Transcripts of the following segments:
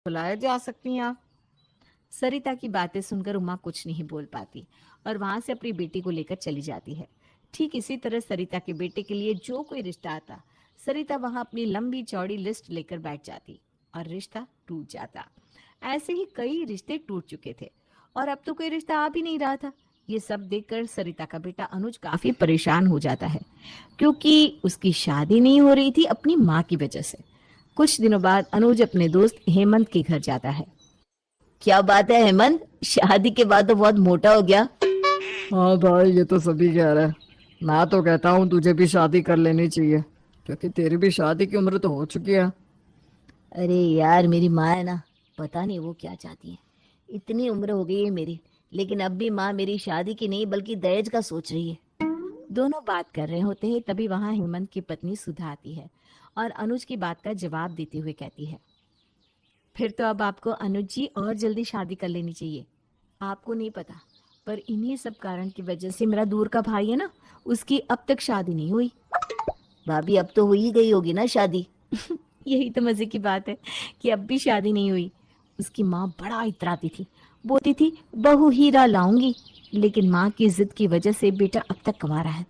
बुलाए जा सकती हैं आप। सरिता की बातें सुनकर उमा कुछ नहीं बोल पाती और वहां से अपनी बेटी को लेकर चली जाती है। ठीक इसी तरह सरिता के बेटे के लिए जो कोई रिश्ता आता, सरिता वहां अपनी लंबी चौड़ी लिस्ट लेकर बैठ जाती और रिश्ता टूट जाता। ऐसे ही कई रिश्ते टूट चुके थे और अब तो कोई रिश्ता आ भी नहीं रहा था। ये सब देखकर सरिता का बेटा अनुज काफी परेशान हो जाता है, क्योंकि उसकी शादी नहीं हो रही थी अपनी माँ की वजह से। कुछ दिनों बाद अनुज अपने दोस्त हेमंत के घर जाता है। क्या बात है हेमंत, शादी के बाद तो बहुत मोटा हो गया। हाँ भाई, ये तो सभी कह रहे हैं। मैं तो कहता हूँ तुझे भी शादी कर लेनी चाहिए, क्योंकि तेरी भी शादी की उम्र तो हो चुकी है। अरे यार, मेरी माँ है ना, पता नहीं वो क्या चाहती है। इतनी उम्र हो गई है मेरी, लेकिन अब भी माँ मेरी शादी की नहीं बल्कि दहेज का सोच रही है। दोनों बात कर रहे होते हैं तभी वहां हेमंत की पत्नी सुधा आती है और अनुज की बात का जवाब देते हुए कहती है, फिर तो अब आपको अनुज जी और जल्दी शादी कर लेनी चाहिए। आपको नहीं पता, पर इन्हीं सब कारण की वजह से मेरा दूर का भाई है ना, उसकी अब तक शादी नहीं हुई। भाभी, अब तो हो ही गई होगी ना शादी। यही तो मजे की बात है कि अब भी शादी नहीं हुई। उसकी माँ बड़ा इतराती थी, बोलती थी बहू हीरा लाऊंगी, लेकिन माँ की जिद की वजह से बेटा अब तक कमा रहा है।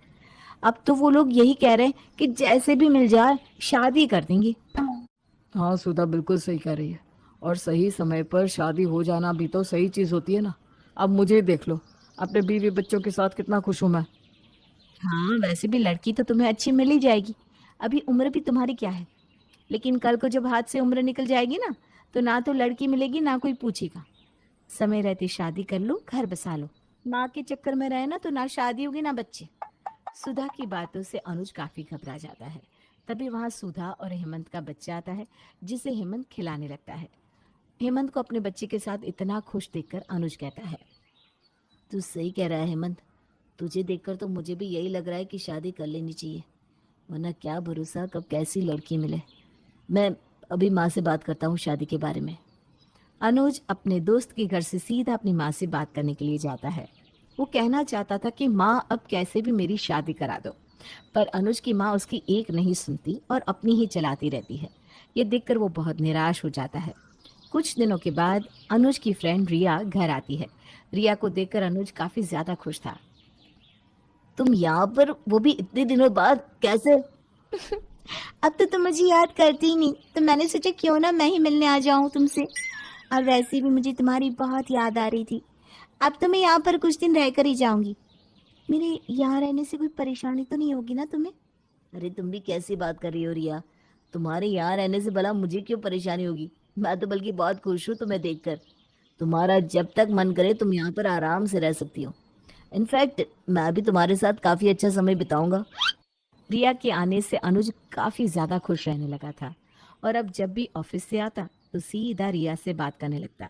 अब तो वो लोग यही कह रहे हैं कि जैसे भी मिल जाए शादी कर देंगे। हाँ, सुधा बिल्कुल सही कह रही है। और सही समय पर शादी हो जाना भी तो सही चीज़ होती है ना। अब मुझे ही देख लो, अपने बीवी बच्चों के साथ कितना खुश हूँ मैं। हाँ, वैसे भी लड़की तो तुम्हें अच्छी मिल ही जाएगी। अभी उम्र भी तुम्हारी क्या है, लेकिन कल को जब हाथ से उम्र निकल जाएगी ना, तो ना तो लड़की मिलेगी ना कोई पूछेगा। समय रहते शादी कर लो, घर बसा लो। माँ के चक्कर में रहे ना तो ना शादी होगी ना बच्चे। सुधा की बातों से अनुज काफी घबरा जाता है। तभी वहां सुधा और हेमंत का बच्चा आता है, जिसे हेमंत खिलाने लगता है। हेमंत को अपने बच्चे के साथ इतना खुश देखकर अनुज कहता है, तू सही कह रहा है हेमंत, तुझे देखकर तो मुझे भी यही लग रहा है कि शादी कर लेनी चाहिए, वरना क्या भरोसा कब कैसी लड़की मिले। मैं अभी माँ से बात करता हूँ शादी के बारे में। अनुज अपने दोस्त के घर से सीधा अपनी माँ से बात करने के लिए जाता है। वो कहना चाहता था कि माँ अब कैसे भी मेरी शादी करा दो, पर अनुज की माँ उसकी एक नहीं सुनती और अपनी ही चलाती रहती है। ये देखकर वो बहुत निराश हो जाता है। कुछ दिनों के बाद अनुज की फ्रेंड रिया घर आती है। रिया को देखकर अनुज काफी ज्यादा खुश था। तुम यहाँ पर, वो भी इतने दिनों बाद, कैसे? अब तो तुम मुझे याद करती ही नहीं, तो मैंने सोचा क्यों ना मैं ही मिलने आ जाऊं तुमसे। और वैसे भी मुझे तुम्हारी बहुत याद आ रही थी। अब तो मैं यहाँ पर कुछ दिन रहकर ही जाऊंगी। मेरे यहाँ रहने से कोई परेशानी तो नहीं होगी ना तुम्हें? अरे तुम भी कैसी बात कर रही हो रिया, तुम्हारे यहाँ रहने से भला मुझे क्यों परेशानी होगी? मैं तो बल्कि बहुत खुश हूँ तुम्हें देखकर। तुम्हारा जब तक मन करे तुम यहाँ पर आराम से रह सकती हो। इनफैक्ट मैं भी तुम्हारे साथ काफी अच्छा समय बिताऊंगा। रिया के आने से अनुज काफी ज्यादा खुश रहने लगा था और अब जब भी ऑफिस से आता तो सीधा रिया से बात करने लगता।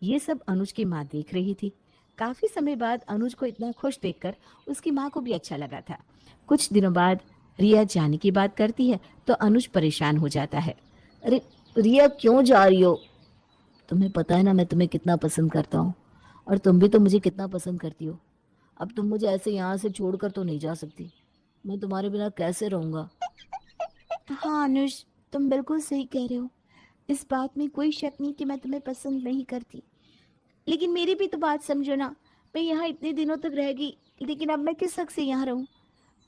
ये सब अनुज की माँ देख रही थी। काफी समय बाद अनुज को इतना खुश देखकर उसकी माँ को भी अच्छा लगा था। कुछ दिनों बाद रिया जाने की बात करती है तो अनुज परेशान हो जाता है। अरे रिया, क्यों जा रही हो? तुम्हें पता है ना मैं तुम्हें कितना पसंद करता हूँ, और तुम भी तो मुझे कितना पसंद करती हो। अब तुम मुझे ऐसे यहाँ से छोड़कर तो नहीं जा सकती। मैं तुम्हारे बिना कैसे रहूंगा? हाँ अनुज, तुम बिल्कुल सही कह रहे हो। इस बात में कोई शक नहीं कि मैं तुम्हें पसंद नहीं करती, लेकिन मेरी भी तो बात समझो ना। मैं यहाँ इतने दिनों तक रह गई, लेकिन अब मैं किस हक से यहाँ रहूँ?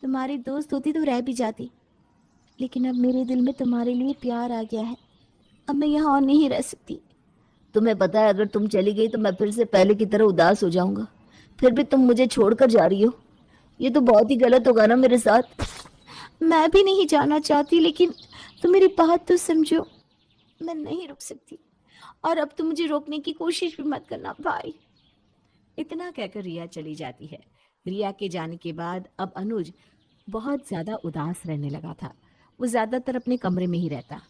तुम्हारी दोस्त होती तो रह भी जाती, लेकिन अब मेरे दिल में तुम्हारे लिए प्यार आ गया है। अब मैं यहाँ और नहीं रह सकती। तुम्हें पता है, अगर तुम चली गई तो मैं फिर से पहले की तरह उदास हो जाऊंगा। फिर भी तुम मुझे छोड़कर जा रही हो, ये तो बहुत ही गलत होगा ना मेरे साथ। मैं भी नहीं जाना चाहती, लेकिन तुम मेरी बात तो समझो। मैं नहीं रुक सकती, और अब तुम मुझे रोकने की कोशिश भी मत करना भाई। इतना कहकर रिया चली जाती है। रिया के जाने के बाद अब अनुज बहुत ज्यादा उदास रहने लगा था। वो ज्यादातर अपने कमरे में ही रहता।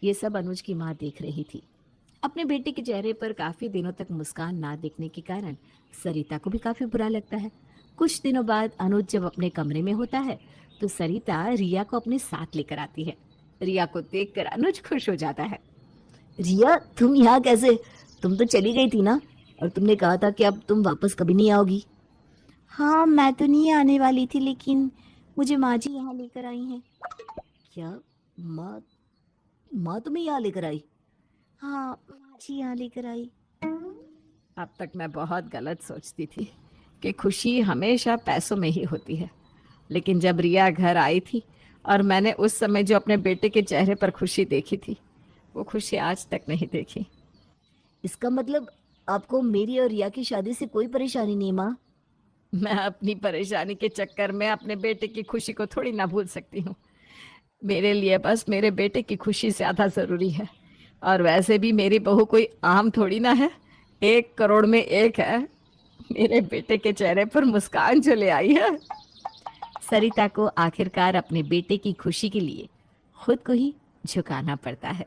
ये सब अनुज की माँ देख रही थी। अपने बेटे के चेहरे पर काफी दिनों तक मुस्कान ना देखने के कारण सरिता को भी काफी बुरा लगता है। कुछ दिनों बाद अनुज जब अपने कमरे में होता है तो सरिता रिया को अपने साथ लेकर आती है। रिया को देखकर अनुज खुश हो जाता है। रिया, तुम यहाँ कैसे? तुम तो चली गई थी ना, और तुमने कहा था कि अब तुम वापस कभी नहीं आओगी। हाँ, मैं तो नहीं आने वाली थी, लेकिन मुझे माँ जी यहाँ लेकर आई हैं। क्या? माँ? माँ तुम्हें यहाँ लेकर आई? हाँ, अच्छी यहाँ लेकर आई। अब तक मैं बहुत गलत सोचती थी कि खुशी हमेशा पैसों में ही होती है, लेकिन जब रिया घर आई थी और मैंने उस समय जो अपने बेटे के चेहरे पर खुशी देखी थी, वो खुशी आज तक नहीं देखी। इसका मतलब आपको मेरी और रिया की शादी से कोई परेशानी नहीं माँ? मैं अपनी परेशानी के चक्कर में अपने बेटे की खुशी को थोड़ी ना भूल सकती हूँ। मेरे लिए बस मेरे बेटे की खुशी ज्यादा जरूरी है। और वैसे भी मेरी बहू कोई आम थोड़ी ना है, 1 करोड़ में एक है। मेरे बेटे के चेहरे पर मुस्कान जो ले आई है। सरिता को आखिरकार अपने बेटे की खुशी के लिए खुद को ही झुकाना पड़ता है।